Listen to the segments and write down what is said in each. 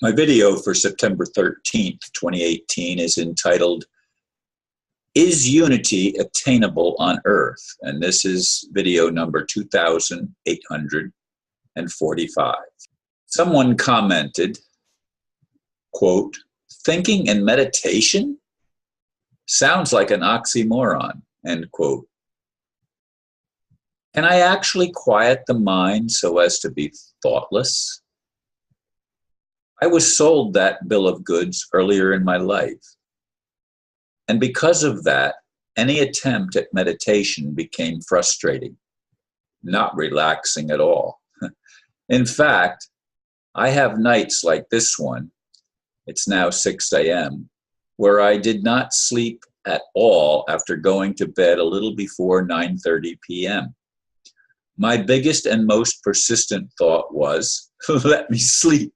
My video for September 13th, 2018 is entitled, Is Unity Attainable on Earth? And this is video number 2845. Someone commented, quote, thinking and meditation? Sounds like an oxymoron, end quote. Can I actually quiet the mind so as to be thoughtless? I was sold that bill of goods earlier in my life. And because of that, any attempt at meditation became frustrating, not relaxing at all. In fact, I have nights like this one, it's now 6 a.m., where I did not sleep at all after going to bed a little before 9:30 p.m. My biggest and most persistent thought was, let me sleep.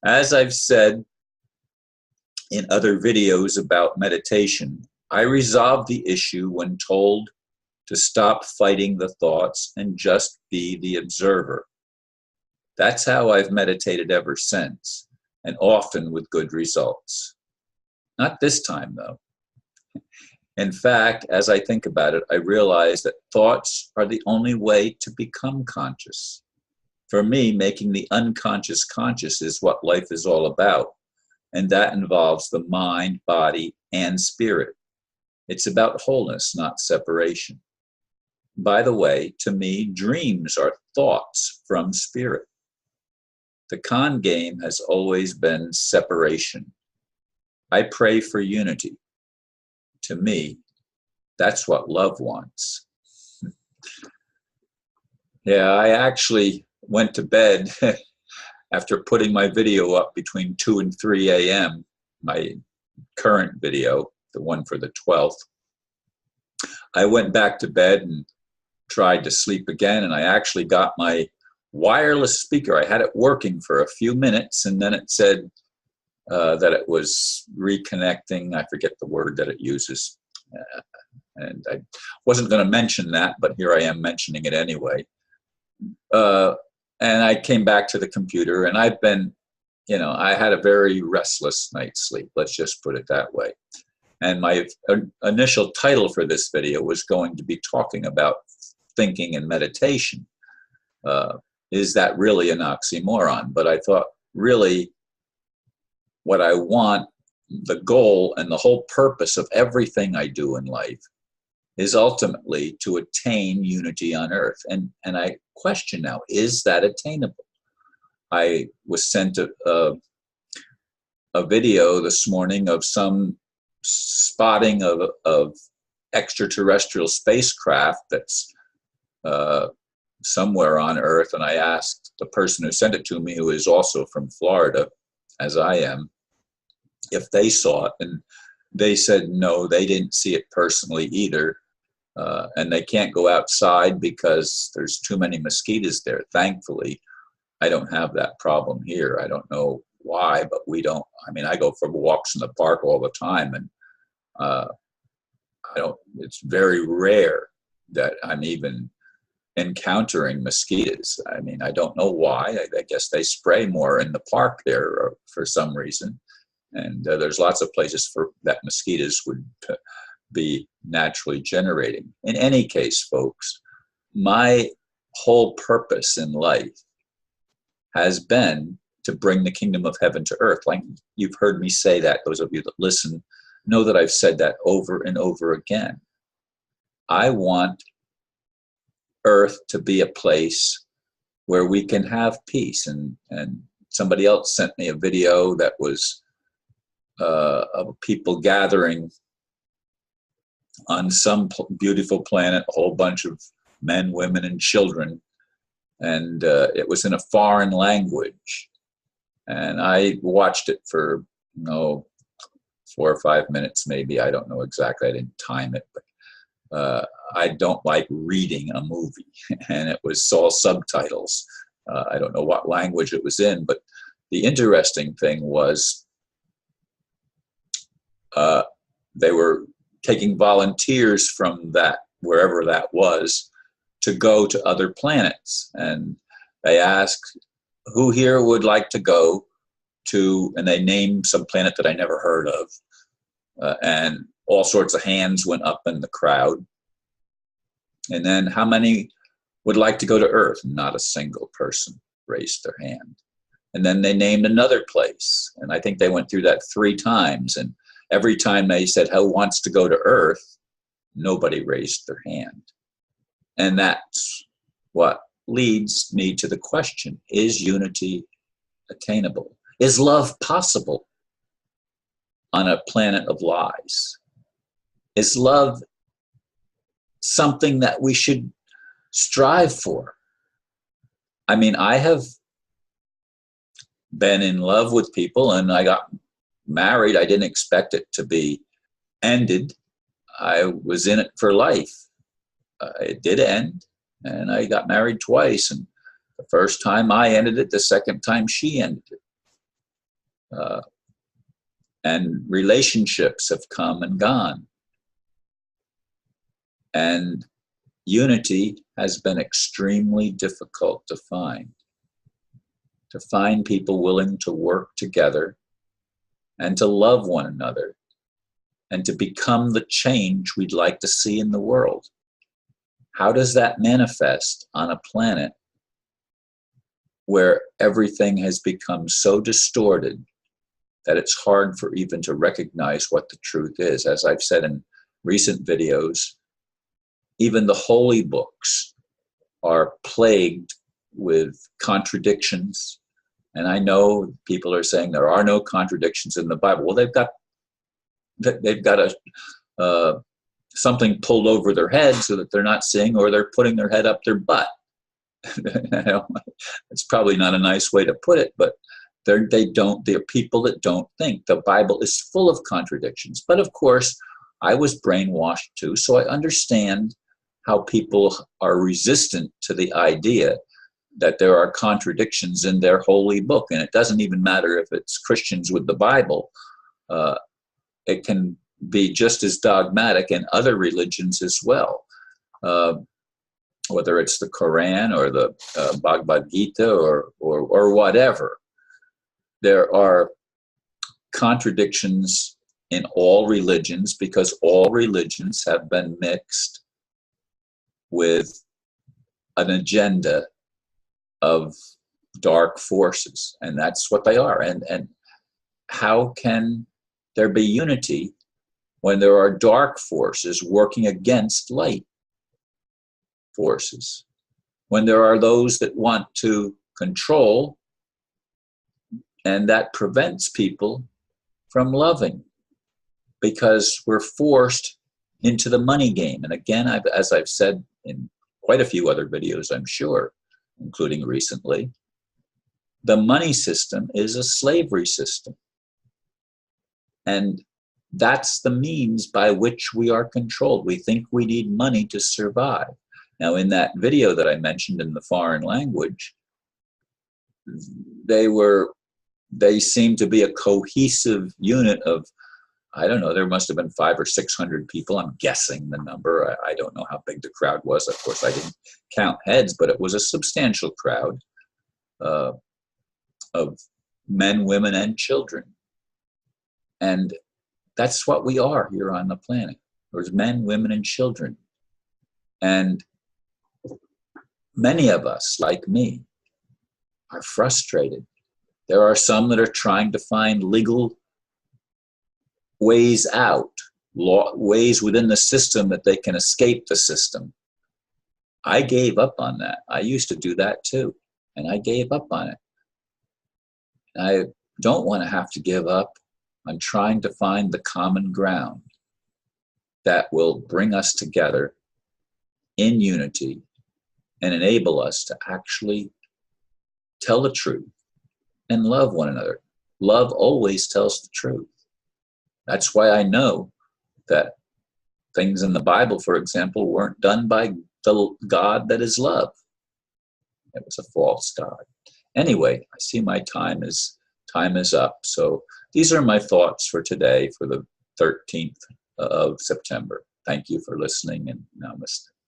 As I've said in other videos about meditation, I resolved the issue when told to stop fighting the thoughts and just be the observer. That's how I've meditated ever since, and often with good results. Not this time, though. In fact, as I think about it, I realize that thoughts are the only way to become conscious. For me, making the unconscious conscious is what life is all about, and that involves the mind, body, and spirit. It's about wholeness, not separation. By the way, to me, dreams are thoughts from spirit. The con game has always been separation. I pray for unity. To me, that's what love wants. Yeah, I actually went to bed after putting my video up between 2 and 3 a.m., my current video, the one for the 12th. I went back to bed and tried to sleep again, and I actually got my wireless speaker. I had it working for a few minutes, and then it said that it was reconnecting. I forget the word that it uses. And I wasn't going to mention that, but here I am mentioning it anyway. And I came back to the computer, and I've been, I had a very restless night's sleep. Let's just put it that way. And my initial title for this video was going to be talking about thinking and meditation. Is that really an oxymoron? But I thought, really, what I want, the goal and the whole purpose of everything I do in life is ultimately to attain unity on earth. And I question now, is that attainable? I was sent a video this morning of some spotting of extraterrestrial spacecraft that's somewhere on Earth, and I asked the person who sent it to me, who is also from Florida, as I am, if they saw it, and they said no, they didn't see it personally either, and they can't go outside because there's too many mosquitoes there. Thankfully, I don't have that problem here. I don't know why, but we don't. I mean, I go for walks in the park all the time, and it's very rare that I'm even encountering mosquitoes. I mean, I don't know why. I guess they spray more in the park there for some reason. And there's lots of places for that mosquitoes would be naturally generating. In any case, folks, my whole purpose in life has been to bring the kingdom of heaven to earth. Like you've heard me say that. Those of you that listen know that I've said that over and over again. I want earth to be a place where we can have peace. And somebody else sent me a video that was of people gathering on some beautiful planet, a whole bunch of men, women, and children. And it was in a foreign language. And I watched it for, 4 or 5 minutes maybe. I don't know exactly. I didn't time it. But I don't like reading a movie. And it was all subtitles. I don't know what language it was in. But the interesting thing was they were taking volunteers from that, wherever that was, to go to other planets. And they asked, who here would like to go to, and they named some planet that I never heard of, and all sorts of hands went up in the crowd. And then how many would like to go to Earth? Not a single person raised their hand. And then they named another place, and I think they went through that 3 times, and every time they said, who wants to go to Earth? Nobody raised their hand. And that's what leads me to the question, is unity attainable? Is love possible on a planet of lies? Is love something that we should strive for? I mean, I have been in love with people, and I got married. I didn't expect it to be ended. I was in it for life. It did end, and I got married twice, and the first time I ended it, the second time she ended it. And relationships have come and gone. And unity has been extremely difficult to find. To find people willing to work together and to love one another and to become the change we'd like to see in the world. How does that manifest on a planet where everything has become so distorted that it's hard for even to recognize what the truth is? As I've said in recent videos, even the holy books are plagued with contradictions. And I know people are saying there are no contradictions in the Bible. Well, they've got something pulled over their head so that they're not seeing, or they're putting their head up their butt. It's probably not a nice way to put it, but they're people that don't think. The Bible is full of contradictions. But of course, I was brainwashed too, so I understand how people are resistant to the idea that there are contradictions in their holy book. And it doesn't even matter if it's Christians with the Bible. It can be just as dogmatic in other religions as well. Whether it's the Quran or the Bhagavad Gita or whatever. There are contradictions in all religions because all religions have been mixed with an agenda of dark forces, and that's what they are. And how can there be unity when there are dark forces working against light forces? When there are those that want to control, and that prevents people from loving because we're forced into the money game. And again, as I've said in quite a few other videos, I'm sure, including recently, the money system is a slavery system. And that's the means by which we are controlled. We think we need money to survive. Now, in that video that I mentioned in the foreign language, they seem to be a cohesive unit of, I don't know, there must have been 500 or 600 people. I'm guessing the number. I don't know how big the crowd was. Of course, I didn't count heads, but it was a substantial crowd of men, women, and children. And that's what we are here on the planet. There's men, women, and children. And many of us, like me, are frustrated. There are some that are trying to find legal ways out, ways within the system that they can escape the system. I gave up on that. I used to do that too, and I gave up on it. I don't want to have to give up. I'm trying to find the common ground that will bring us together in unity and enable us to actually tell the truth and love one another. Love always tells the truth. That's why I know that things in the Bible, for example, weren't done by the God that is love. It was a false God. Anyway, I see my time is up. So these are my thoughts for today, for the 13th of September. Thank you for listening, and namaste.